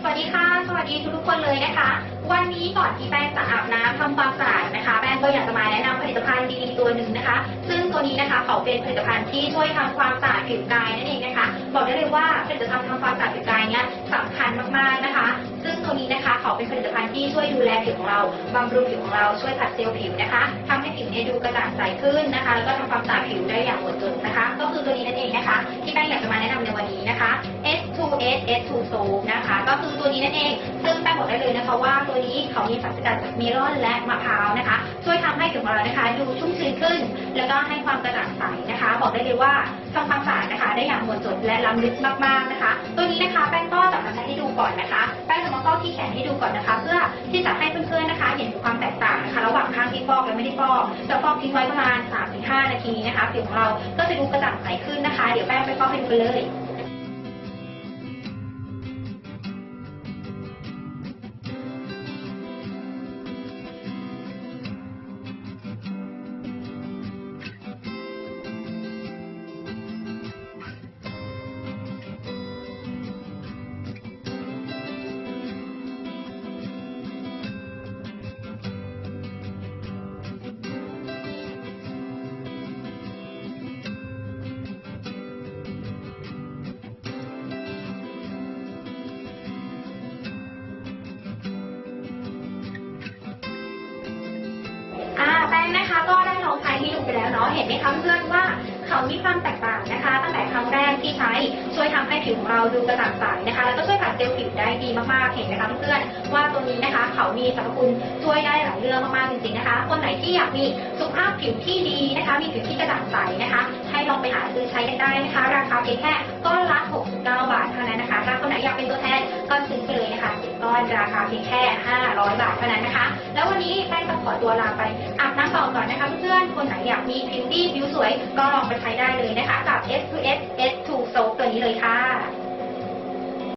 สวัสดีค่ะสวัสดีทุกคนเลยนะคะวันนี้ก่อนที่แป้งจะอาบน้ำทำความสะอาดนะคะแป้งก็อยากจะมาแนะนำผลิตภัณฑ์ดีๆตัวหนึ่งนะคะซึ่งตัวนี้นะคะเขาเป็นผลิตภัณฑ์ที่ช่วยทำความสะอาดผิวกายนั่นเองนะคะบอกได้เลยว่าผลิตภัณฑ์ทำความสะอาดผิวกายเนี้ยสำคัญมากๆนะคะซึ่งตัวนี้นะคะเขาเป็นผลิตภัณฑ์ที่ช่วยดูแลผิวของเราบำรุงผิวของเราช่วยขัดเซลล์ผิวนะคะทำให้ผิวเนี่ยดูกระจ่างใสขึ้นนะคะแล้วก็ทำความสะอาดผิวได้อย่างหมดจดนะคะก็คือตัวนี้นั่นเองนะคะที่แป้งอยากจะมาแนะนำในวันนี้นะคะ S2S S2 Soap นะคะก็คือตัวนี้นั่นเองซึ่งแป้งบอกได้เลยนะคะว่าตัวนี้เขามีสารสกัดจากเมลอนและมะพร้าวนะคะช่วยทำให้ผิวของเรานะคะดูชุ่มชื้นขึ้นแล้วก็ให้ความกระจ่างใสนะคะบอกได้เลยว่าทำความสะอาดนะคะได้อย่างหมดจดและล้ำลึกมากๆนะคะตัวนี้นะคะแป้งก็จะมาใช้ให้ดูก่อนนะคะแป้งจะมาฟอกที่แขนให้ดูก่อนนะคะเพื่อที่จะให้เพื่อนๆนะคะเห็นถึงความแตกต่างนะคะระหว่างข้างที่ฟอกและไม่ได้ฟอกจะฟอกทิ้งไว้ประมาณ 3-5 นาทีนะคะผิวของเราก็จะดูกระจ่างใสขึ้นนะคะเดี๋ยวแป้งไปฟอกให้ดูกันเลยแป้งนะคะก็ได้ลองใช้ที่ดูไปแล้วเนาะเห็นไหมคะเพื่อนว่าเขามีความแตกต่างนะคะตั้งแต่ครั้งแรกที่ใช้ช่วยทำให้ผิวของเราดูกระจ่างใสนะคะแล้วก็ช่วยขัดเซลล์ผิวได้ดีมากๆเห็นไหมคะเพื่อนว่าตัวนี้นะคะเขามีสรรพคุณช่วยได้หลายเรื่องมากๆจริงๆนะคะคนไหนที่อยากมีสุขภาพผิวที่ดีนะคะมีผิวที่กระจ่างใสนะคะให้ลองไปหาซื้อใช้กันได้นะคะราคาเพียงแค่ก้อนละ69 บาทเท่านั้นนะคะถ้าคนไหนอยากเป็นตัวแทนก็ซื้อไปเลยนะคะก้อนราคาเพียงแค่500 บาทเท่านั้นนะคะแล้ววันนี้แป้งต้องขอตัวลาไปอาบน้ำต่อก่อนนะคะเพื่อนๆคนไหนอยากมีผิวดีผิวสวยก็ลองไปใช้ได้เลย